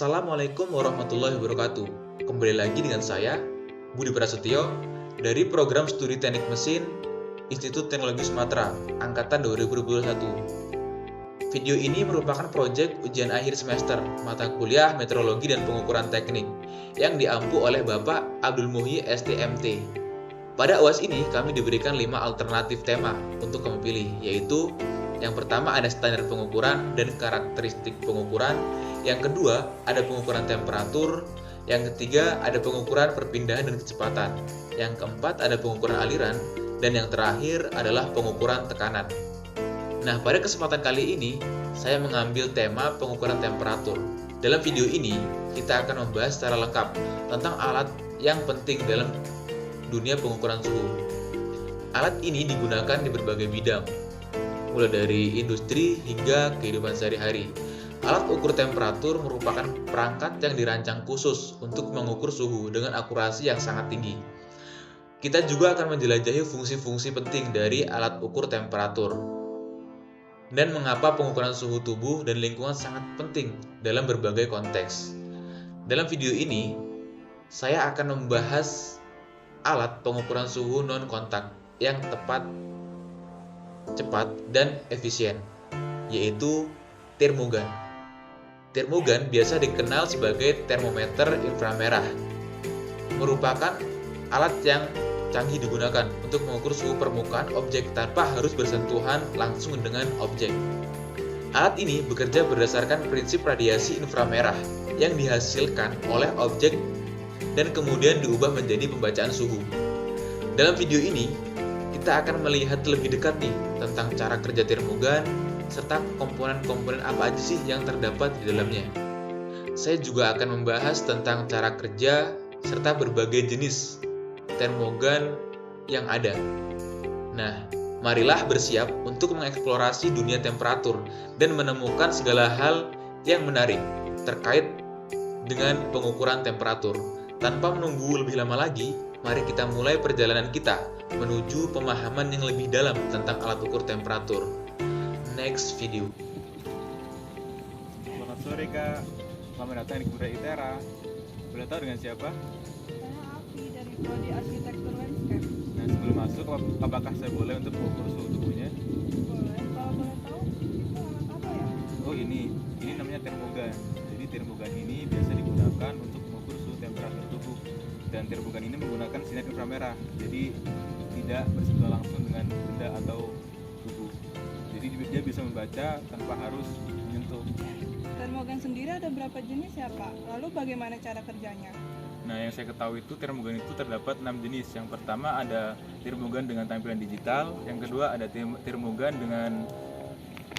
Assalamualaikum warahmatullahi wabarakatuh. Kembali lagi dengan saya, Budi Prasetyo, dari Program Studi Teknik Mesin Institut Teknologi Sumatera, Angkatan 2021. Video ini merupakan proyek ujian akhir semester mata kuliah Metrologi dan Pengukuran Teknik yang diampu oleh Bapak Abdul Muhyi STMT. Pada UAS ini, kami diberikan 5 alternatif tema untuk kamu pilih, yaitu yang pertama ada standar pengukuran dan karakteristik pengukuran, yang kedua ada pengukuran temperatur, yang ketiga ada pengukuran perpindahan dan kecepatan, yang keempat ada pengukuran aliran, dan yang terakhir adalah pengukuran tekanan. Nah, pada kesempatan kali ini, saya mengambil tema pengukuran temperatur. Dalam video ini, kita akan membahas secara lengkap tentang alat yang penting dalam dunia pengukuran suhu. Alat ini digunakan di berbagai bidang, mulai dari industri hingga kehidupan sehari-hari. Alat ukur temperatur merupakan perangkat yang dirancang khusus untuk mengukur suhu dengan akurasi yang sangat tinggi. Kita juga akan menjelajahi fungsi-fungsi penting dari alat ukur temperatur dan mengapa pengukuran suhu tubuh dan lingkungan sangat penting dalam berbagai konteks. Dalam video ini, saya akan membahas alat pengukuran suhu non-kontak yang tepat, cepat, dan efisien, yaitu termogan. Termogan biasa dikenal sebagai termometer inframerah, merupakan alat yang canggih digunakan untuk mengukur suhu permukaan objek tanpa harus bersentuhan langsung dengan objek. Alat ini bekerja berdasarkan prinsip radiasi inframerah yang dihasilkan oleh objek dan kemudian diubah menjadi pembacaan suhu. Dalam video ini, kita akan melihat lebih dekat nih tentang cara kerja termogan serta komponen-komponen apa aja sih yang terdapat di dalamnya. Saya juga akan membahas tentang cara kerja serta berbagai jenis termogan yang ada. Nah, marilah bersiap untuk mengeksplorasi dunia temperatur dan menemukan segala hal yang menarik terkait dengan pengukuran temperatur. Tanpa menunggu lebih lama lagi, mari kita mulai perjalanan kita menuju pemahaman yang lebih dalam tentang alat ukur temperatur. Next video. Selamat sore Kak, selamat datang di Kebudayaan ITERA. Boleh tahu dengan siapa? Saya Afi dari Prodi Arsitektur Landscape. Nah, sebelum masuk, apakah saya boleh untuk mengukur suhu tubuhnya? Boleh, kalau boleh tahu itu alat apa ya? Oh ini namanya termogan. Jadi termogan ini biasa digunakan untuk mengukur suhu temperatur tubuh. Dan termogan ini menggunakan sinar inframerah, jadi tidak bersentuhan langsung dengan benda atau tubuh. Jadi dia bisa membaca tanpa harus menyentuh. Termogan sendiri ada berapa jenis ya Pak? Lalu bagaimana cara kerjanya? Nah, yang saya ketahui itu termogan itu terdapat 6 jenis. Yang pertama ada termogan dengan tampilan digital, yang kedua ada termogan dengan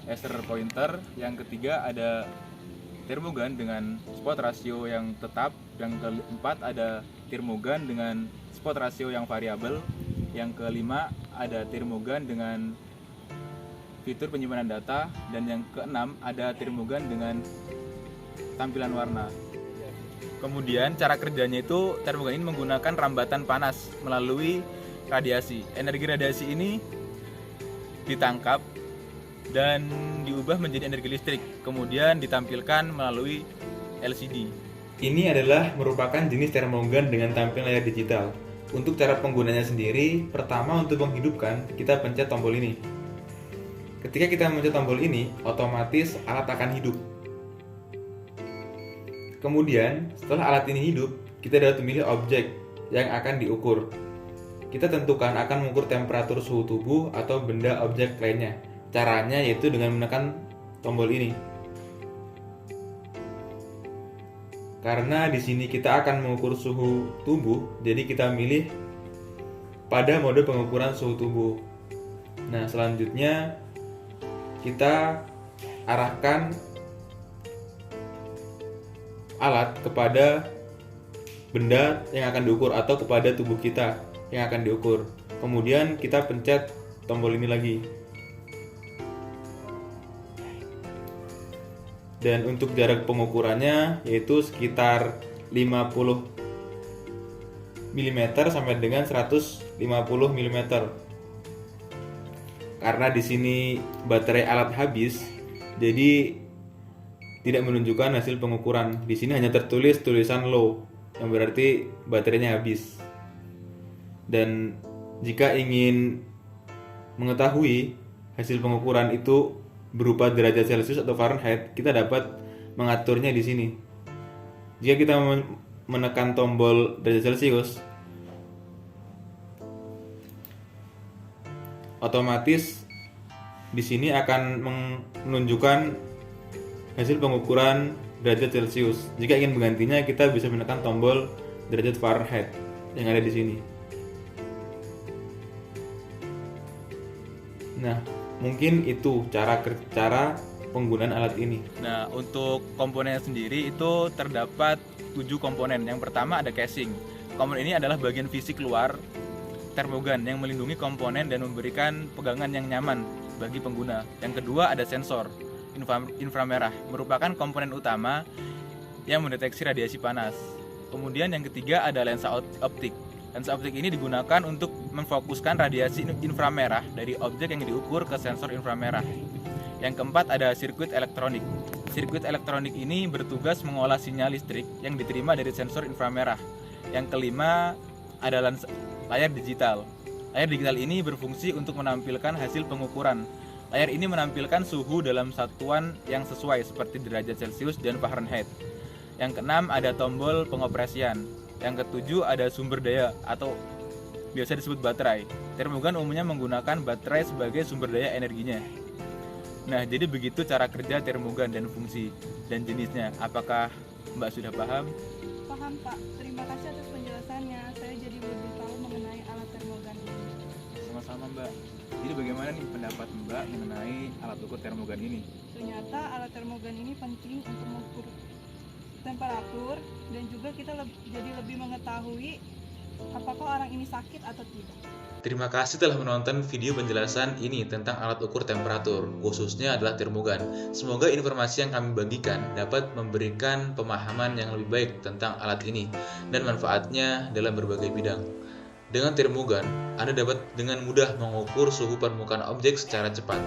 laser pointer, yang ketiga ada termogan dengan spot rasio yang tetap, yang keempat ada termogan dengan spot rasio yang variabel, yang kelima ada termogan dengan fitur penyimpanan data, dan yang keenam ada termogan dengan tampilan warna. Kemudian cara kerjanya itu termogan ini menggunakan rambatan panas melalui radiasi. Energi radiasi ini ditangkap dan diubah menjadi energi listrik, kemudian ditampilkan melalui LCD. Ini adalah merupakan jenis termogan dengan tampilan layar digital. Untuk cara penggunanya sendiri, pertama untuk menghidupkan, kita pencet tombol ini. Ketika kita mencet tombol ini, otomatis alat akan hidup. Kemudian, setelah alat ini hidup, kita dapat memilih objek yang akan diukur. Kita tentukan akan mengukur temperatur suhu tubuh atau benda objek lainnya. Caranya yaitu dengan menekan tombol ini. Karena di sini kita akan mengukur suhu tubuh, jadi kita milih pada mode pengukuran suhu tubuh. Nah, selanjutnya kita arahkan alat kepada benda yang akan diukur atau kepada tubuh kita yang akan diukur. Kemudian kita pencet tombol ini lagi. Dan untuk jarak pengukurannya yaitu sekitar 50 mm sampai dengan 150 mm. Karena di sini baterai alat habis, jadi tidak menunjukkan hasil pengukuran. Di sini hanya tertulis tulisan low, yang berarti baterainya habis. Dan jika ingin mengetahui hasil pengukuran itu berupa derajat Celcius atau Fahrenheit, kita dapat mengaturnya di sini. Jika kita menekan tombol derajat Celcius, otomatis di sini akan menunjukkan hasil pengukuran derajat Celcius. Jika ingin menggantinya, kita bisa menekan tombol derajat Fahrenheit yang ada di sini. Nah, mungkin itu cara penggunaan alat ini. Nah, untuk komponennya sendiri itu terdapat 7 komponen. Yang pertama ada casing. Komponen ini adalah bagian fisik luar termogan yang melindungi komponen dan memberikan pegangan yang nyaman bagi pengguna. Yang kedua ada sensor inframerah, merupakan komponen utama yang mendeteksi radiasi panas. Kemudian yang ketiga ada lensa optik. Lensa optik ini digunakan untuk memfokuskan radiasi inframerah dari objek yang diukur ke sensor inframerah. Yang keempat ada sirkuit elektronik. Sirkuit elektronik ini bertugas mengolah sinyal listrik yang diterima dari sensor inframerah. Yang kelima ada layar digital. Layar digital ini berfungsi untuk menampilkan hasil pengukuran. Layar ini menampilkan suhu dalam satuan yang sesuai seperti derajat Celcius dan Fahrenheit. Yang keenam ada tombol pengoperasian. Yang ketujuh ada sumber daya atau biasa disebut baterai. Termogan umumnya menggunakan baterai sebagai sumber daya energinya. Nah, jadi begitu cara kerja termogan dan fungsi dan jenisnya. Apakah Mbak sudah paham? Paham Pak, terima kasih atas penjelasannya. Saya jadi lebih tahu mengenai alat termogan ini. Sama-sama Mbak. Jadi bagaimana nih pendapat Mbak mengenai alat ukur termogan ini? Ternyata alat termogan ini penting untuk mengukur temperatur dan juga kita jadi lebih mengetahui apakah orang ini sakit atau tidak. Terima kasih telah menonton video penjelasan ini tentang alat ukur temperatur, khususnya adalah termogan. Semoga informasi yang kami bagikan dapat memberikan pemahaman yang lebih baik tentang alat ini dan manfaatnya dalam berbagai bidang. Dengan termogan, Anda dapat dengan mudah mengukur suhu permukaan objek secara cepat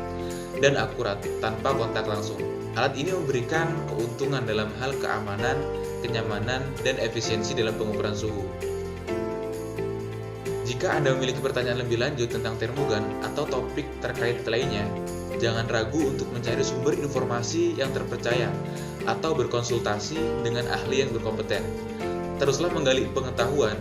dan akurat tanpa kontak langsung. Alat ini memberikan keuntungan dalam hal keamanan, kenyamanan, dan efisiensi dalam pengukuran suhu. Jika Anda memiliki pertanyaan lebih lanjut tentang termogan atau topik terkait lainnya, jangan ragu untuk mencari sumber informasi yang terpercaya atau berkonsultasi dengan ahli yang berkompeten. Teruslah menggali pengetahuan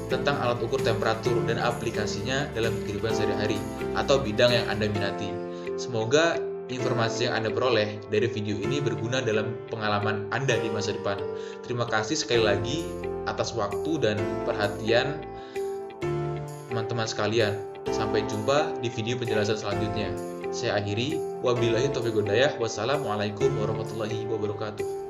tentang alat ukur temperatur dan aplikasinya dalam kehidupan sehari-hari atau bidang yang Anda minati. Semoga informasi yang Anda peroleh dari video ini berguna dalam pengalaman Anda di masa depan. Terima kasih sekali lagi atas waktu dan perhatian teman-teman sekalian. Sampai jumpa di video penjelasan selanjutnya. Saya akhiri, wabillahi taufiq wal hidayah. Wassalamualaikum warahmatullahi wabarakatuh.